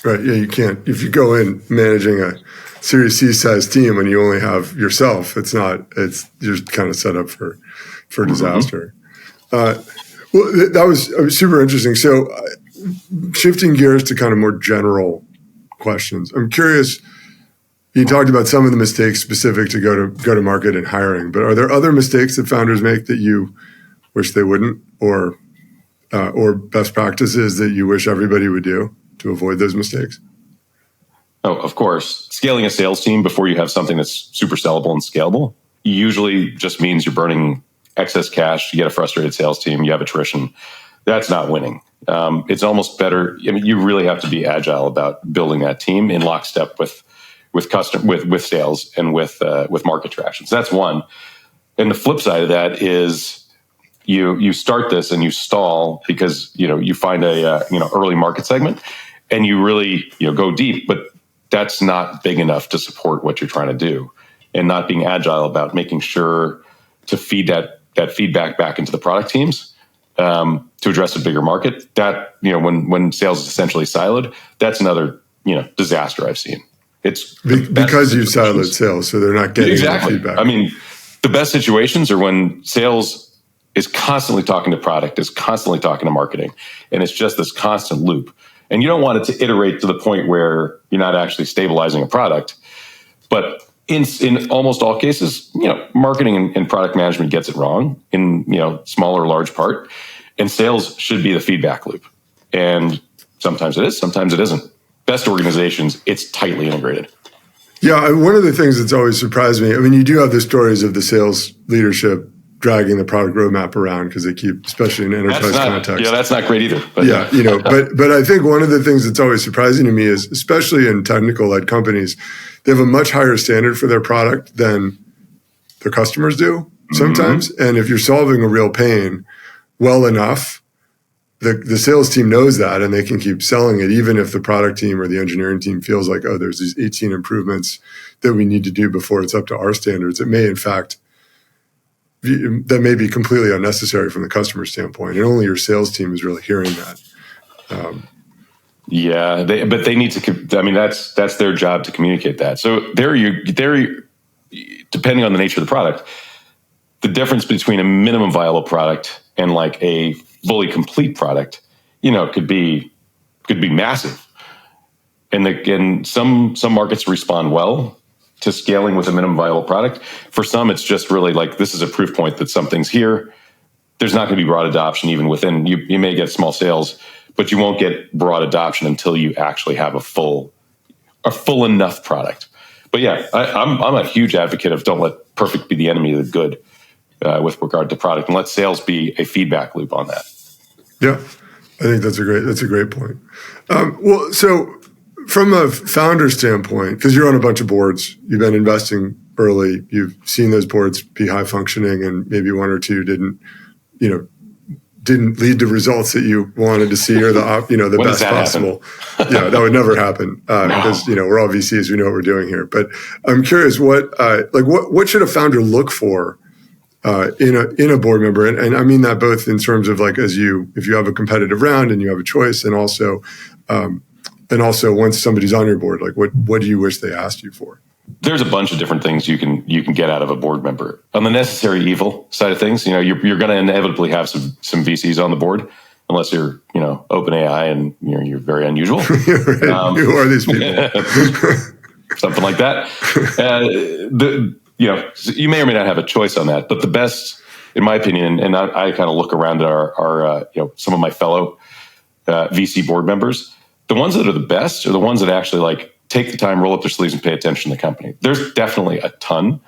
Speaker 2: Right. Yeah, you can't. If you go in managing a Series C size team and you only have yourself, you're kind of set up for disaster. Well, that was super interesting. So, shifting gears to kind of more general questions, I'm curious. You talked about some of the mistakes specific to go to market and hiring, but are there other mistakes that founders make that you wish they wouldn't, or best practices that you wish everybody would do to avoid those mistakes?
Speaker 1: Oh, of course. Scaling a sales team before you have something that's super sellable and scalable usually just means you're burning excess cash. You get a frustrated sales team. You have attrition. That's not winning. It's almost better. I mean, you really have to be agile about building that team in lockstep with sales and with market traction. So that's one. And the flip side of that is you start this and you stall because you find a early market segment and you really go deep, but that's not big enough to support what you're trying to do, and not being agile about making sure to feed that feedback back into the product teams to address a bigger market. That when sales is essentially siloed, that's another disaster I've seen. It's
Speaker 2: because you siloed sales, so they're not getting
Speaker 1: exactly
Speaker 2: feedback.
Speaker 1: I mean, the best situations are when sales is constantly talking to product, is constantly talking to marketing, and it's just this constant loop. And you don't want it to iterate to the point where you're not actually stabilizing a product. But in almost all cases, marketing and product management gets it wrong in, small or large part. And sales should be the feedback loop. And sometimes it is, sometimes it isn't. Best organizations, it's tightly integrated.
Speaker 2: Yeah, one of the things that's always surprised me, I mean, you do have the stories of the sales leadership dragging the product roadmap around because they keep, especially in enterprise context.
Speaker 1: Yeah, that's not great either.
Speaker 2: But but I think one of the things that's always surprising to me is, especially in technical-led companies, they have a much higher standard for their product than their customers do sometimes. Mm-hmm. And if you're solving a real pain well enough, the sales team knows that, and they can keep selling it, even if the product team or the engineering team feels like, oh, there's these 18 improvements that we need to do before it's up to our standards. It may, in fact, that may be completely unnecessary from the customer standpoint, and only your sales team is really hearing that.
Speaker 1: But they need to. I mean, that's their job to communicate that. So there, depending on the nature of the product, the difference between a minimum viable product and like a fully complete product, could be massive. And some markets respond well to scaling with a minimum viable product. For some, it's just really like, this is a proof point that something's here. There's not going to be broad adoption even within, you may get small sales, but you won't get broad adoption until you actually have a full enough product. But yeah, I'm a huge advocate of don't let perfect be the enemy of the good with regard to product, and let sales be a feedback loop on that.
Speaker 2: Yeah, I think that's a great point. Well, so from a founder standpoint, because you're on a bunch of boards, you've been investing early, you've seen those boards be high functioning, and maybe one or two didn't lead to results that you wanted to see, or the best possible. Yeah, that would never happen because we're all VCs, we know what we're doing here. But I'm curious, what should a founder look for in a board member, and I mean that both in terms of like if you have a competitive round and you have a choice, and also once somebody's on your board, like what do you wish they asked you for?
Speaker 1: There's a bunch of different things you can get out of a board member. On the necessary evil side of things, you're going to inevitably have some VCs on the board, unless you're OpenAI and you're very unusual.
Speaker 2: Right. Who are these people?
Speaker 1: Something like that. You may or may not have a choice on that, but the best, in my opinion, and I kind of look around at our some of my fellow VC board members, the ones that are the best are the ones that actually take the time, roll up their sleeves, and pay attention to the company. There's definitely a ton,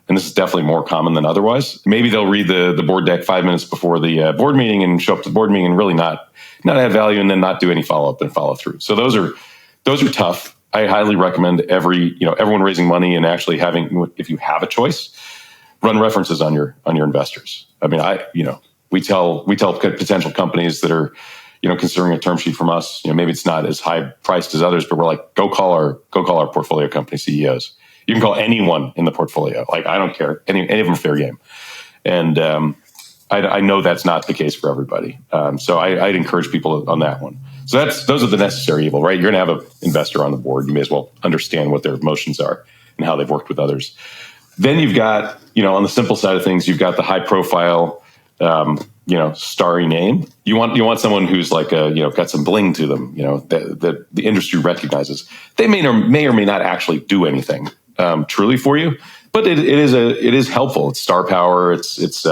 Speaker 1: and this is definitely more common than otherwise. Maybe they'll read the board deck 5 minutes before the board meeting and show up to the board meeting and really not add value, and then not do any follow-up and follow through. So those are tough. I highly recommend everyone raising money and actually having, if you have a choice, run references on your investors. I mean, we tell potential companies that are considering a term sheet from us, maybe it's not as high priced as others, but we're like, go call our portfolio company CEOs. You can call anyone in the portfolio. Like, I don't care. Any of them are fair game. And I know that's not the case for everybody. So I'd encourage people on that one. So those are the necessary evil, right? You're going to have an investor on the board. You may as well understand what their emotions are and how they've worked with others. Then you've got, on the simple side of things, you've got the high profile, starry name. You want someone who's like got some bling to them, that the industry recognizes. They may or may not actually do anything truly for you, but it is helpful. It's star power. It's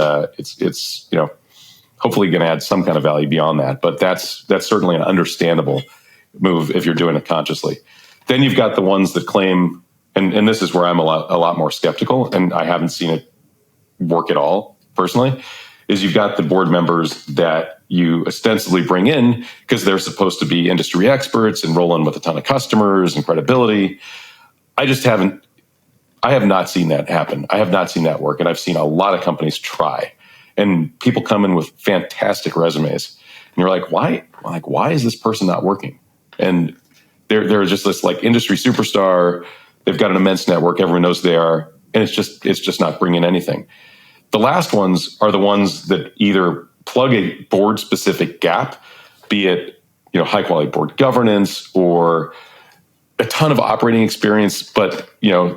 Speaker 1: hopefully going to add some kind of value beyond that. But that's certainly an understandable move if you're doing it consciously. Then you've got the ones that claim, and this is where I'm a lot more skeptical, and I haven't seen it work at all personally, is you've got the board members that you ostensibly bring in because they're supposed to be industry experts and roll in with a ton of customers and credibility. I have not seen that happen. I have not seen that work. And I've seen a lot of companies try, and people come in with fantastic resumes, and you're like, why is this person not working? And they're just this like industry superstar. They've got an immense network. Everyone knows they are. And it's just not bringing anything. The last ones are the ones that either plug a board specific gap, be it, high quality board governance or a ton of operating experience, but,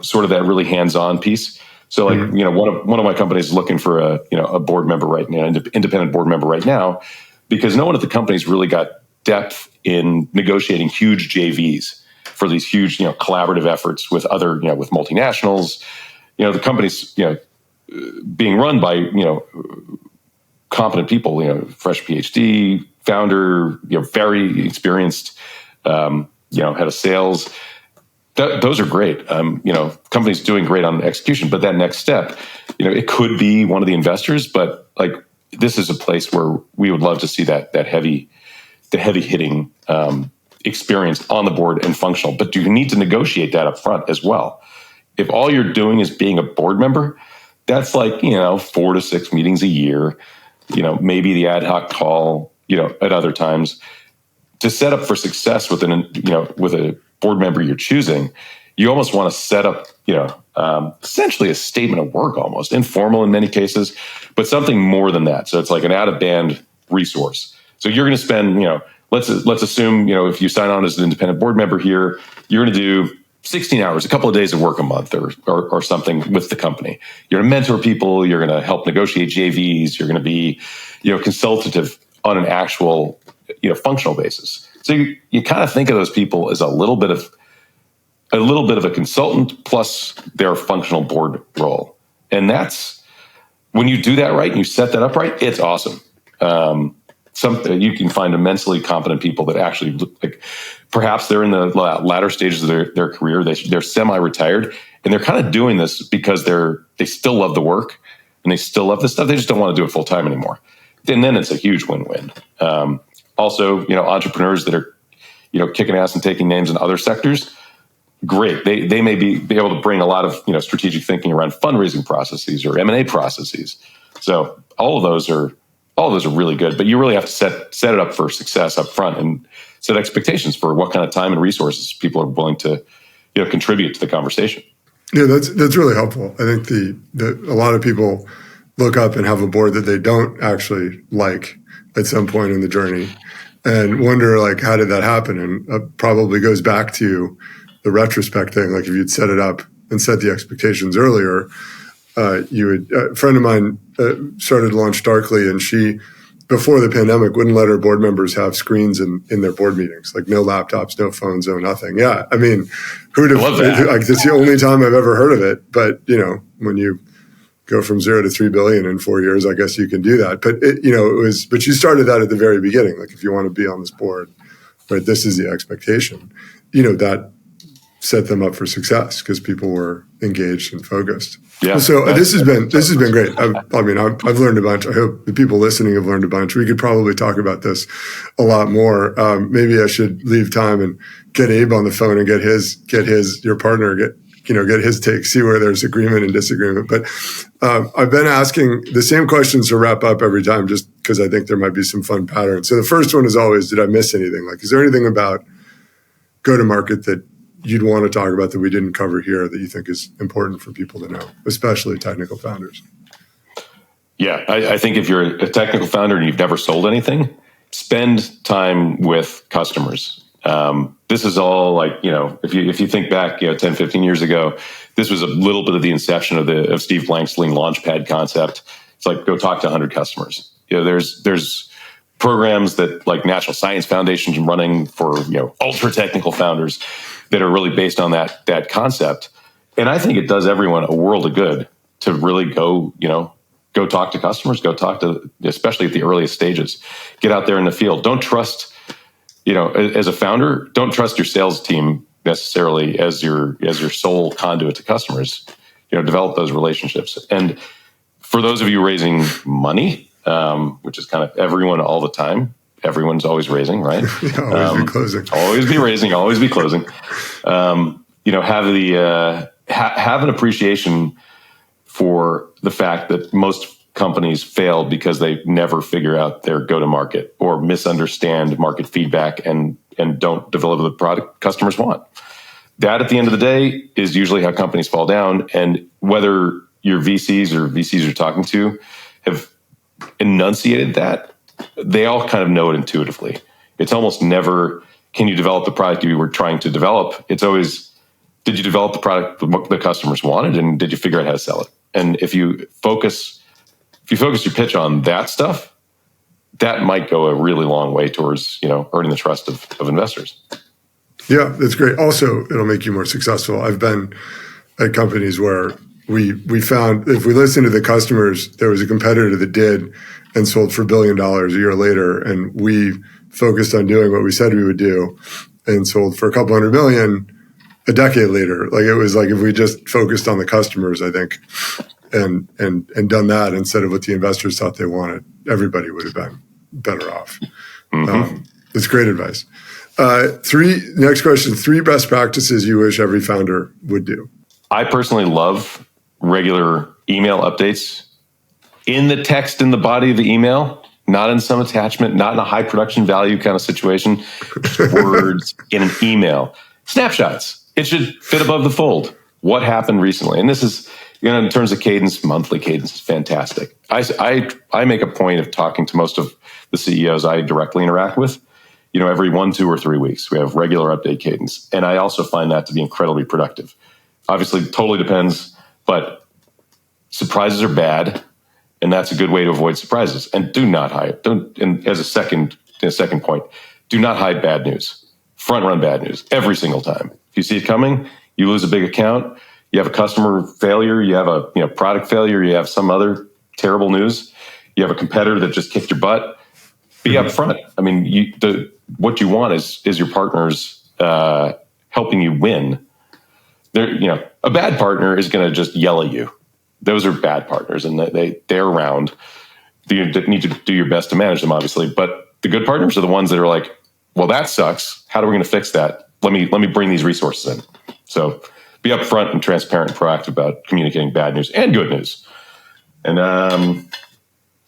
Speaker 1: sort of that really hands-on piece. So like, one of my companies is looking for a board member right now, an independent board member right now, because no one at the company's really got depth in negotiating huge JVs for these huge, collaborative efforts with other, with multinationals. The company's, being run by, competent people, fresh PhD, founder, very experienced, head of sales. Those are great. Companies doing great on execution, but that next step, it could be one of the investors, but like this is a place where we would love to see the heavy hitting experience on the board and functional. But you need to negotiate that up front as well. If all you're doing is being a board member, that's like 4 to 6 meetings a year. Maybe the ad hoc call, at other times. To set up for success with with a board member you're choosing, you almost want to set up, essentially a statement of work, almost informal in many cases, but something more than that. So it's like an out-of-band resource. So you're going to spend, let's assume, if you sign on as an independent board member here, you're going to do 16 hours, a couple of days of work a month or something with the company. You're going to mentor people. You're going to help negotiate JVs. You're going to be, consultative on an actual, functional basis. So you kind of think of those people as a little bit of a consultant plus their functional board role. And that's when you do that right and you set that up right, it's awesome. You can find immensely competent people that actually like, perhaps they're in the latter stages of their career. They're semi-retired and they're kind of doing this because they still love the work and they still love this stuff. They just don't want to do it full time anymore. And then it's a huge win-win. Also, entrepreneurs that are, kicking ass and taking names in other sectors, great. They may be able to bring a lot of, strategic thinking around fundraising processes or M&A processes. So all of those are really good, but you really have to set it up for success up front and set expectations for what kind of time and resources people are willing to, contribute to the conversation.
Speaker 2: Yeah, that's really helpful. I think a lot of people look up and have a board that they don't actually like at some point in the journey and wonder like, how did that happen? And probably goes back to the retrospect thing. Like if you'd set it up and set the expectations earlier, you would, a friend of mine started to launch Darkly, and she, before the pandemic, wouldn't let her board members have screens in their board meetings, like no laptops, no phones, no nothing. Yeah. I mean, who'd have, like, that's the only time I've ever heard of it. But, when you go from 0 to 3 billion in 4 years, I guess you can do that. But but you started that at the very beginning. Like if you want to be on this board, right, this is the expectation, that set them up for success because people were engaged and focused. Yeah. So this has been great. I've learned a bunch. I hope the people listening have learned a bunch. We could probably talk about this a lot more. Maybe I should leave time and get Abe on the phone and get your partner, get his take, see where there's agreement and disagreement. But I've been asking the same questions to wrap up every time, just because I think there might be some fun patterns. So the first one is always, did I miss anything? Like, is there anything about go-to-market that you'd want to talk about that we didn't cover here that you think is important for people to know, especially technical founders?
Speaker 1: Yeah, I think if you're a technical founder and you've never sold anything, spend time with customers. This is all like, if you think back, 10, 15 years ago, this was a little bit of the inception of Steve Blank's Lean Launchpad concept. It's like, go talk to 100 customers. There's programs that like National Science Foundation's running for, ultra technical founders that are really based on that concept. And I think it does everyone a world of good to really go talk to customers, go talk to, especially at the earliest stages, get out there in the field. Don't trust, as a founder, don't trust your sales team necessarily as your sole conduit to customers. Develop those relationships. And for those of you raising money, which is kind of everyone all the time, everyone's always raising, right?
Speaker 2: Always be closing.
Speaker 1: Always be raising, always be closing. Have an appreciation for the fact that most companies fail because they never figure out their go-to-market or misunderstand market feedback and don't deliver the product customers want. That, at the end of the day, is usually how companies fall down. And whether your VCs you're talking to have enunciated that, they all kind of know it intuitively. It's almost never, can you develop the product you were trying to develop? It's always, did you develop the product the customers wanted, and did you figure out how to sell it? And if you focus your pitch on that stuff, that might go a really long way towards, earning the trust of investors.
Speaker 2: Yeah, that's great. Also, it'll make you more successful. I've been at companies where we found if we listened to the customers, there was a competitor that did and sold for $1 billion a year later, and we focused on doing what we said we would do and sold for a couple $100 million a decade later. Like it was like if we just focused on the customers, I think, and done that instead of what the investors thought they wanted, everybody would have been better off. It's great advice. Next question, 3 best practices you wish every founder would do.
Speaker 1: I personally love regular email updates in the text in the body of the email, not in some attachment, not in a high production value kind of situation, just words in an email. Snapshots. It should fit above the fold. What happened recently? And this is, in terms of cadence, monthly cadence is fantastic. I make a point of talking to most of the CEOs I directly interact with, every 1, 2, or 3 weeks. We have regular update cadence. And I also find that to be incredibly productive. Obviously, totally depends, but surprises are bad. And that's a good way to avoid surprises. And do not hide. And as a second point, do not hide bad news. Front run bad news every single time. If you see it coming, you lose a big account, you have a customer failure, you have a product failure, you have some other terrible news, you have a competitor that just kicked your butt. Be upfront. I mean, what you want is your partners helping you win. A bad partner is going to just yell at you. Those are bad partners, and they're around. You need to do your best to manage them, obviously. But the good partners are the ones that are like, well, that sucks. How are we going to fix that? Let me bring these resources in. So be upfront and transparent and proactive about communicating bad news and good news. And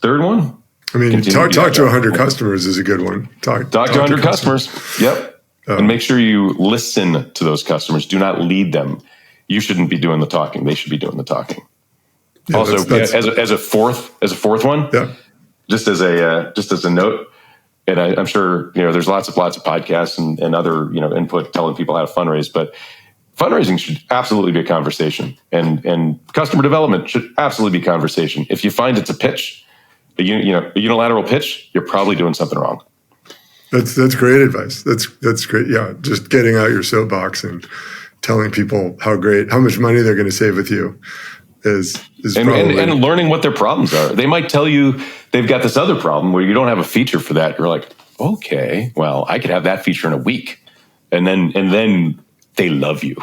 Speaker 1: third one,
Speaker 2: talk to 100 customers is a good one. Talk to
Speaker 1: 100 customers. Yep. And make sure you listen to those customers. Do not lead them. You shouldn't be doing the talking. They should be doing the talking. Yeah, also, as a fourth one, just as a note, and I'm sure there's lots of podcasts and other input telling people how to fundraise, but fundraising should absolutely be a conversation, and customer development should absolutely be conversation. If you find it's a pitch, a unilateral pitch, you're probably doing something wrong.
Speaker 2: That's great advice. That's great. Yeah, just getting out your soapbox and telling people how much money they're going to save with you is probably...
Speaker 1: and learning what their problems are. They might tell you they've got this other problem where you don't have a feature for that. You're like, okay, well, I could have that feature in a week, and then they love you.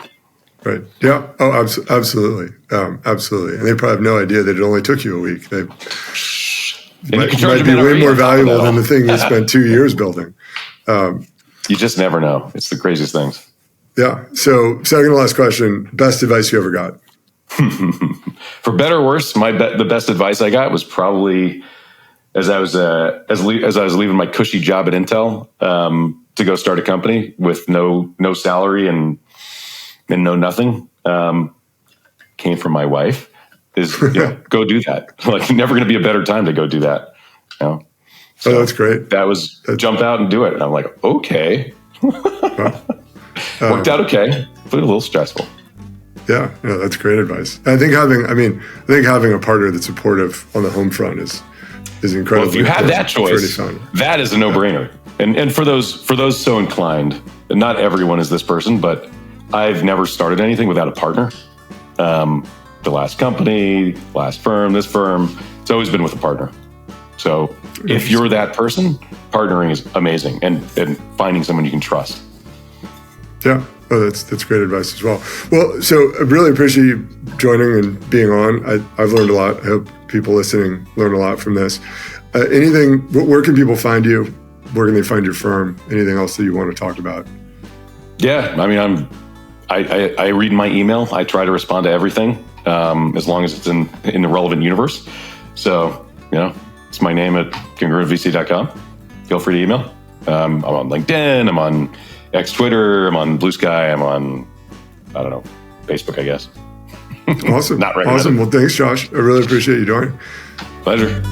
Speaker 2: Right. Yeah. Oh, absolutely. Absolutely. And they probably have no idea that it only took you a week. They might be way more valuable than the thing you spent 2 years building.
Speaker 1: You just never know. It's the craziest things.
Speaker 2: Yeah. So second to last question, best advice you ever got?
Speaker 1: For better or worse, the best advice I got was probably as I was leaving my cushy job at Intel to go start a company with no salary and no nothing. Came from my wife. Go do that. Like, never going to be a better time to go do that. So
Speaker 2: that's great.
Speaker 1: Jump out and do it. And I'm like, okay. Worked out okay, but a little stressful.
Speaker 2: Yeah, that's great advice. I think having a partner that's supportive on the home front is incredible.
Speaker 1: Well, if you have that choice, that is a no-brainer. And for those so inclined, and not everyone is this person, but I've never started anything without a partner. The last company, last firm, this firm, it's always been with a partner. So if you're that person, partnering is amazing, and finding someone you can trust.
Speaker 2: Yeah. Oh, that's great advice as well. Well, so I really appreciate you joining and being on. I've learned a lot. I hope people listening learn a lot from this. Where can people find you? Where can they find your firm? Anything else that you want to talk about? Yeah,
Speaker 1: I read my email. I try to respond to everything, as long as it's in the relevant universe. So, it's my name at congruentvc.com. Feel free to email. I'm on LinkedIn. I'm on X Twitter. I'm on Blue Sky. I'm on, Facebook, I guess.
Speaker 2: Awesome.
Speaker 1: Not recommended.
Speaker 2: Awesome. Well, thanks, Josh. I really appreciate you joining.
Speaker 1: Pleasure.